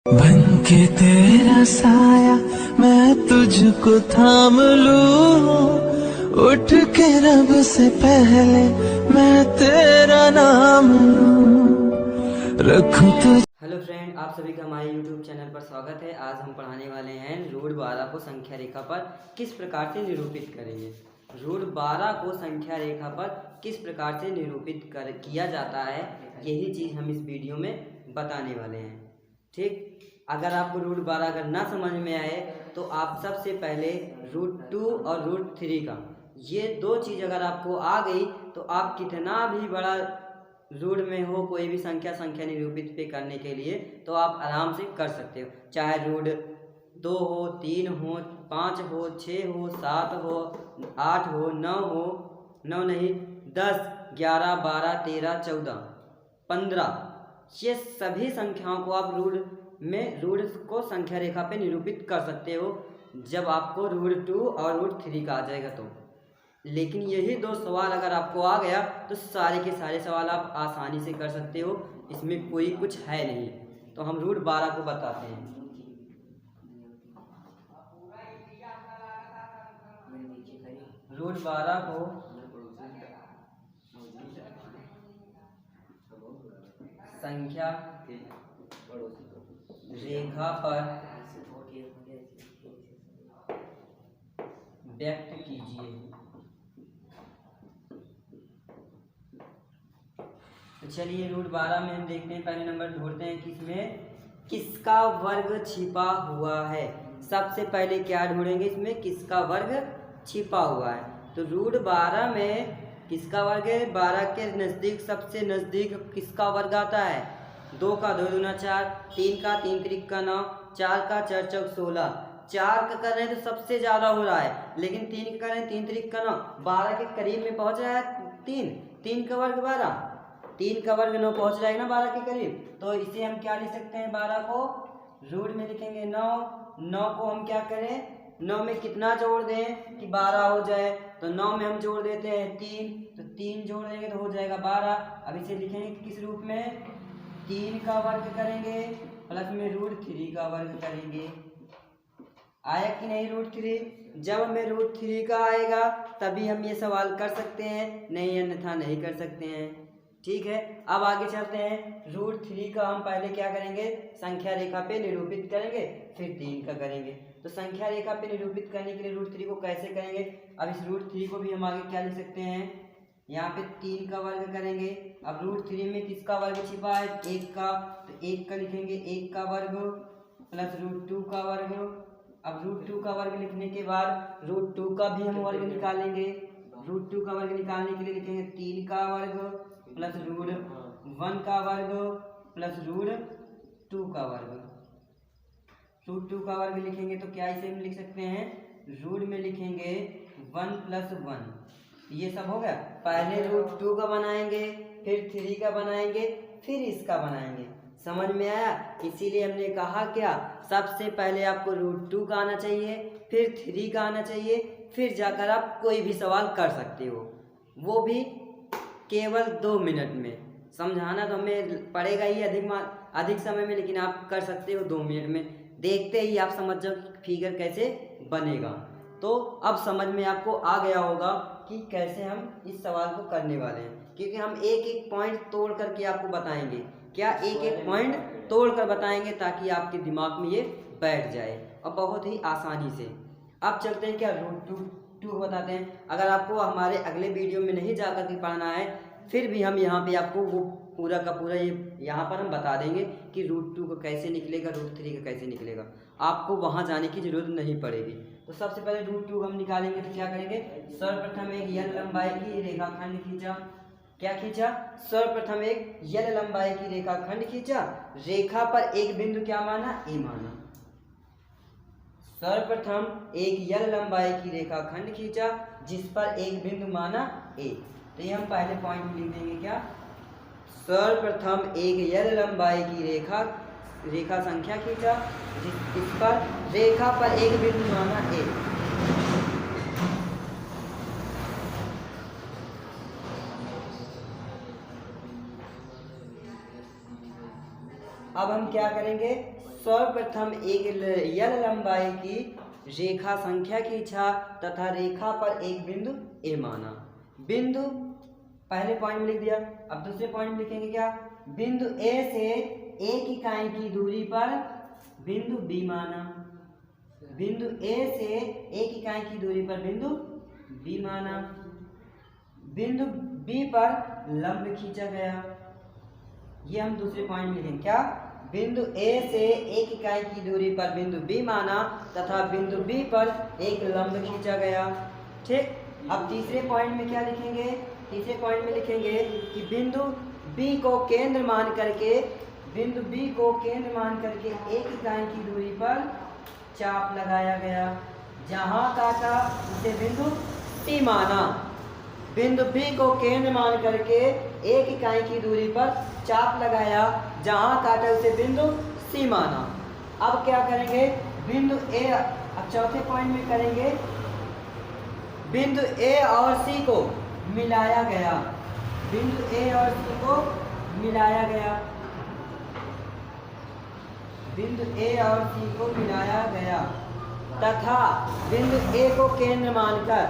बन के तेरा साया मैं तुझको थाम लूं, उठ के रब से पहले मैं तेरा नाम लूं, रखूं तुझ। हेलो फ्रेंड, आप सभी का हमारे यूट्यूब चैनल पर स्वागत है। आज हम पढ़ाने वाले हैं रूट 12 को संख्या रेखा पर किस प्रकार से निरूपित करेंगे। रूट 12 को संख्या रेखा पर किस प्रकार से निरूपित किया जाता है, यही चीज़ हम इस वीडियो में बताने वाले हैं। ठीक, अगर आपको रूट 12 अगर ना समझ में आए तो आप सबसे पहले रूट 2 और रूट 3 का ये दो चीज़ अगर आपको आ गई तो आप कितना भी बड़ा रूट में हो कोई भी संख्या निरूपित पे करने के लिए तो आप आराम से कर सकते हो। चाहे रूट 2 हो, 3 हो, 5 हो, 6 हो, 7 हो, 8 हो, 9 हो, 9 नहीं 10, 11, 12, 13, 14, 15, ये सभी संख्याओं को आप रूट को संख्या रेखा पे निरूपित कर सकते हो जब आपको रूट 2 और रूट 3 का आ जाएगा तो। लेकिन यही दो सवाल अगर आपको आ गया तो सारे के सारे सवाल आप आसानी से कर सकते हो, इसमें कोई कुछ है नहीं। तो हम रूट 12 को बताते हैं। रूट 12 को संख्या रेखा पर व्यक्त कीजिए। तो चलिए रूट 12 में हम देखते हैं, पहले नंबर ढूंढते हैं किसमें किसका वर्ग छिपा हुआ है। सबसे पहले क्या ढूंढेंगे, इसमें किसका वर्ग छिपा हुआ है। तो रूट 12 में किसका वर्ग है, 12 के नज़दीक सबसे नज़दीक किसका वर्ग आता है, 2 का 2 दूना 4, 3 का 3 त्रिक का 9, 4 का 4 चौक 16, 4 का कर रहे हैं तो सबसे ज़्यादा हो रहा है, लेकिन 3 का कर रहे हैं 3 त्रिक का 9, 12 के करीब में पहुंच रहा है 3 का वर्ग 12, 3 का वर्ग 9 पहुंच जाएगा ना 12 के करीब। तो इसे हम क्या लिख सकते हैं, 12 को रूट में लिखेंगे 9 को हम क्या करें, 9 में कितना जोड़ दें कि 12 हो जाए, तो 9 में हम जोड़ देते हैं 3, तो 3 जोड़ देंगे तो हो जाएगा 12। अब इसे लिखेंगे किस रूप में, 3 का वर्ग करेंगे प्लस में रूट 3 का वर्ग करेंगे। आया कि नहीं रूट 3, जब हमें रूट 3 का आएगा तभी हम ये सवाल कर सकते हैं, नहीं अन्यथा नहीं कर सकते हैं। ठीक है, अब आगे चलते हैं। रूट 3 का हम पहले क्या करेंगे, संख्या रेखा पे निरूपित करेंगे, फिर 3 का करेंगे। तो संख्या रेखा पे निरूपित करने के लिए रूट 3 को कैसे करेंगे, अब इस रूट 3 को भी हम आगे क्या लिख सकते हैं, यहाँ पे 3 का वर्ग करेंगे। अब रूट 3 में किसका वर्ग छिपा है, 1 का, तो 1 का लिखेंगे 1 का वर्ग प्लस रूट 2 का वर्ग। अब रूट 2 का वर्ग लिखने के बाद रूट 2 का भी हम वर्ग निकालेंगे। रूट 2 का वर्ग निकालने के लिए लिखेंगे 3 का वर्ग प्लस रूट 1 का वर्ग प्लस रूट 2 का वर्ग। रूट 2 का वर्ग लिखेंगे तो क्या इसे हम लिख सकते हैं, रूट में लिखेंगे 1 प्लस 1, ये सब हो गया। पहले रूट 2 का बनाएंगे, फिर 3 का बनाएंगे, फिर इसका बनाएंगे। समझ में आया, इसीलिए हमने कहा क्या, सबसे पहले आपको रूट 2 का आना चाहिए, फिर 3 का आना चाहिए, फिर जाकर आप कोई भी सवाल कर सकते हो, वो भी केवल 2 मिनट में। समझाना तो हमें पड़ेगा ही अधिक समय में, लेकिन आप कर सकते हो 2 मिनट में। देखते ही आप समझ जाओ फिगर कैसे बनेगा। तो अब समझ में आपको आ गया होगा कि कैसे हम इस सवाल को करने वाले हैं, क्योंकि हम एक एक पॉइंट तोड़ करके आपको बताएंगे। क्या एक एक पॉइंट तोड़ कर बताएंगे ताकि आपके दिमाग में ये बैठ जाए और बहुत ही आसानी से। अब चलते हैं क्या रूट 2 बताते हैं। अगर आपको हमारे अगले वीडियो में नहीं जाकर के पढ़ना है, फिर भी हम यहाँ पे आपको वो पूरा का पूरा ये यहाँ पर हम बता देंगे कि रूट 2 का कैसे निकलेगा, रूट 3 का कैसे निकलेगा, आपको वहाँ जाने की जरूरत नहीं पड़ेगी। तो सबसे पहले रूट 2 हम निकालेंगे तो क्या करेंगे, सर्वप्रथम एक यल लंबाई की रेखाखंड खींचा। क्या खींचा, सर्वप्रथम एक यल लंबाई की रेखाखंड खींचा, रेखा पर एक बिंदु क्या माना, ए माना। सर्वप्रथम एक यल लंबाई की रेखाखंड खींचा जिस पर एक बिंदु माना ए। तो ये हम पहले पॉइंट में लिख देंगे क्या, सर्वप्रथम एक यल लंबाई की रेखा संख्या खींचा जिस पर रेखा पर एक बिंदु माना ए। अब हम क्या करेंगे, सर्वप्रथम एक यल लंबाई की रेखा संख्या खींचा तथा रेखा पर एक बिंदु ए माना। बिंदु पहले पॉइंट में लिख दिया। अब दूसरे पॉइंट में लिखेंगे क्या, बिंदु ए से एक इकाई की दूरी पर बिंदु बी माना। बिंदु ए से एक इकाई की दूरी पर बिंदु बी माना। बिंदु बी पर लंब खींचा गया। ये हम दूसरे पॉइंट में लिखेंगे क्या, बिंदु ए से एक इकाई की दूरी पर बिंदु बी माना तथा बिंदु बी पर एक लंब खींचा गया। ठीक, अब तीसरे पॉइंट में क्या लिखेंगे, तीसरे पॉइंट में लिखेंगे कि बिंदु बी को केंद्र मान करके, बिंदु बी को केंद्र मान करके एक इकाई की दूरी पर चाप लगाया गया। जहां काटा उसे बिंदु सी माना। बिंदु बी को केंद्र मान करके एक इकाई की दूरी पर चाप लगाया, जहां काटा उसे बिंदु सी माना। अब क्या करेंगे, बिंदु ए, अब चौथे पॉइंट में करेंगे, बिंदु ए और सी को मिलाया गया। बिंदु ए और सी को मिलाया गया। बिंदु ए और सी को मिलाया गया तथा बिंदु ए को केंद्र मानकर,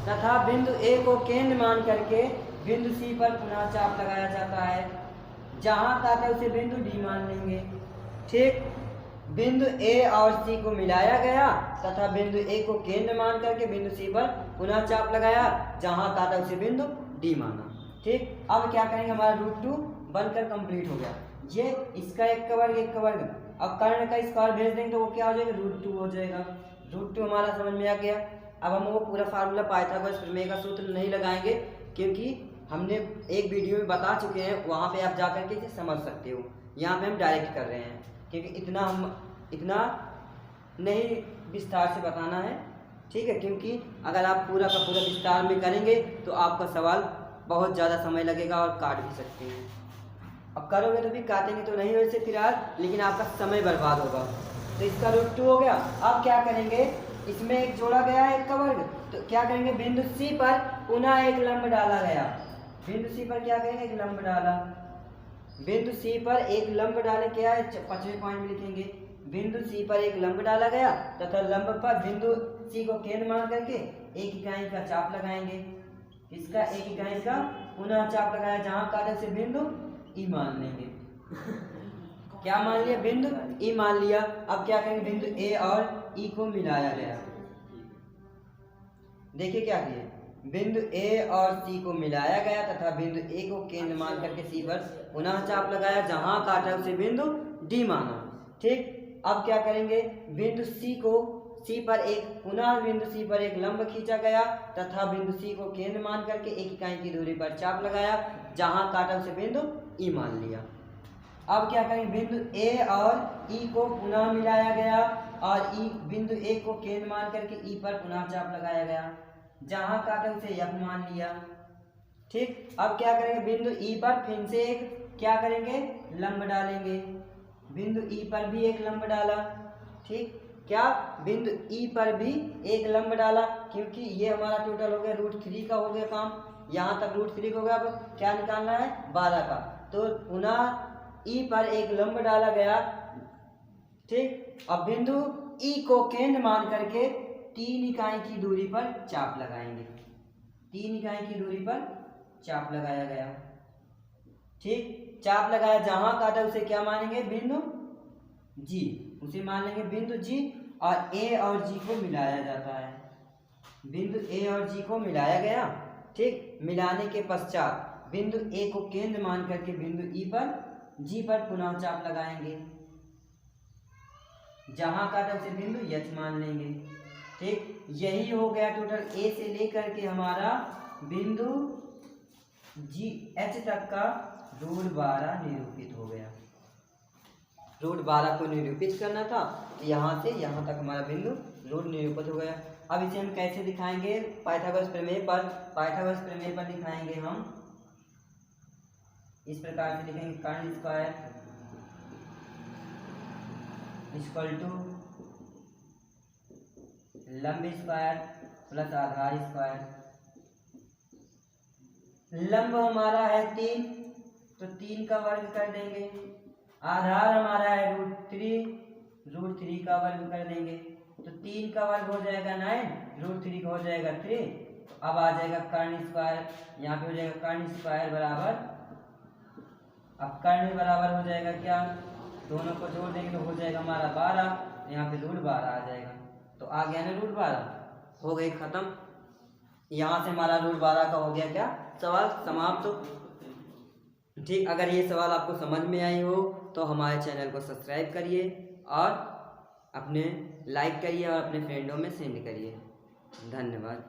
तथा बिंदु ए को केंद्र मान करके बिंदु सी पर पुनः चाप लगाया जाता है। जहां काटा उसे बिंदु डी मान लेंगे। ठीक, बिंदु ए और सी को मिलाया गया तथा बिंदु ए को केंद्र मान करके बिंदु सी पर पुनः चाप लगाया, जहां काटा उसे बिंदु डी माना। ठीक, अब क्या करेंगे, हमारा रूट 2 बनकर कंप्लीट हो गया। ये इसका एक का वर्ग, एक का वर्ग, अब कर्ण का स्क्वायर भेज देंगे तो वो क्या हो जाएगा, रूट 2 हो जाएगा। रूट 2 हमारा समझ में आ गया। अब हम वो पूरा फार्मूला पाइथागोरस प्रमेय का सूत्र नहीं लगाएंगे, क्योंकि हमने एक वीडियो में बता चुके हैं, वहाँ पे आप जाकर के इसे समझ सकते हो। यहाँ पे हम डायरेक्ट कर रहे हैं, क्योंकि इतना नहीं विस्तार से बताना है। ठीक है, क्योंकि अगर आप पूरा का पूरा विस्तार में करेंगे तो आपका सवाल बहुत ज़्यादा समय लगेगा और काट भी सकते हैं। अब करोगे तो भी काटेंगे तो नहीं वैसे फिलहाल, लेकिन आपका समय बर्बाद होगा। तो इसका रूट 2 हो गया। अब क्या करेंगे, इसमें एक जोड़ा गया है एक का वर्ग, तो क्या करेंगे, बिंदु सी पर पुनः एक लंब डाला गया। बिंदु सी पर क्या करेंगे, एक लंब डाला। बिंदु सी पर एक लंब डाले, क्या है, 5वें पॉइंट में लिखेंगे, बिंदु सी पर एक लंब डाला गया तथा लंब पर बिंदु सी को केंद्र मान करके एक इकाई का चाप लगाएंगे। इसका एक इकाई का पुनः चाप लगाया, जहां काटे से बिंदु ई मान लेंगे। क्या मान लिया, बिंदु ई मान लिया। अब क्या करेंगे, बिंदु ए और ई को मिलाया गया। देखिए क्या किए, बिंदु ए और सी को मिलाया गया तथा बिंदु ए को केंद्र मान करके सी पर पुनः चाप लगाया, जहां काटा उसे बिंदु डी माना। ठीक, अब क्या करेंगे, बिंदु सी पर एक पुनः बिंदु सी पर एक लंब खींचा गया तथा बिंदु सी को केंद्र मान करके एक इकाई की दूरी पर चाप लगाया, जहां काटा उसे बिंदु ई मान लिया। अब क्या करेंगे, बिंदु ए और ई को पुनः मिलाया गया और ई बिंदु ए को केंद्र मान करके ई पर पुनः चाप लगाया गया, जहां काटा उसे एफ मान लिया। ठीक, अब क्या करेंगे, बिंदु ई पर फिर से एक क्या करेंगे, लंब डालेंगे। बिंदु ई पर भी एक लंब डाला। ठीक, क्या, बिंदु ई पर भी एक लंब डाला, क्योंकि ये हमारा टोटल हो गया रूट 3 का हो गया काम। यहाँ तक रूट 3 का हो गया। अब क्या निकालना है, 12 का, तो पुनः ई पर एक लंब डाला गया। ठीक, अब बिंदु ई को केंद्र मान करके 3 इकाई की दूरी पर चाप लगाएंगे। 3 इकाई की दूरी पर चाप लगाया गया। ठीक, चाप लगाया, जहां काटा उसे क्या मानेंगे, बिंदु जी, उसे मान लेंगे बिंदु जी। और ए और जी को मिलाया जाता है। बिंदु ए और जी को मिलाया गया। ठीक, मिलाने के पश्चात बिंदु ए को केंद्र मान करके बिंदु ई पर जी पर पुनः चाप लगाएंगे, जहां काटा उसे बिंदु एच मान लेंगे। ठीक, यही हो गया टोटल ए से लेकर के हमारा बिंदु जी एच तक का रूट 12 निरूपित हो गया। रूट 12 को निरूपित करना था, तो यहाँ से यहाँ तक हमारा बिंदु रूट निरूपित हो गया। अब इसे हम कैसे दिखाएंगे, पाइथागोरस प्रमेय पर। पाइथागोरस प्रमेय पर दिखाएंगे हम इस प्रकार से लिखेंगे, कर्ण स्क्वायर इक्वल टू लंब स्क्वायर प्लस आधार स्क्वायर। लंब हमारा है 3, तो 3 का वर्ग कर देंगे आधार हमारा है √3 का वर्ग कर देंगे तो 3 का वर्ग हो जाएगा 9, √3 का हो जाएगा 3। तो अब आ जाएगा कर्ण स्क्वायर, यहाँ पे हो जाएगा कर्ण स्क्वायर बराबर, अब कर्ण बराबर हो जाएगा क्या, दोनों को जोड़ देंगे तो हो जाएगा हमारा 12, यहाँ पे √12 आ जाएगा। तो आ गया ना √12, हो गई खत्म। यहाँ से हमारा √12 का हो गया क्या, सवाल समाप्त। ठीक, अगर ये सवाल आपको समझ में आई हो तो हमारे चैनल को सब्सक्राइब करिए और अपने लाइक करिए और अपने फ्रेंडों में सेंड करिए। धन्यवाद।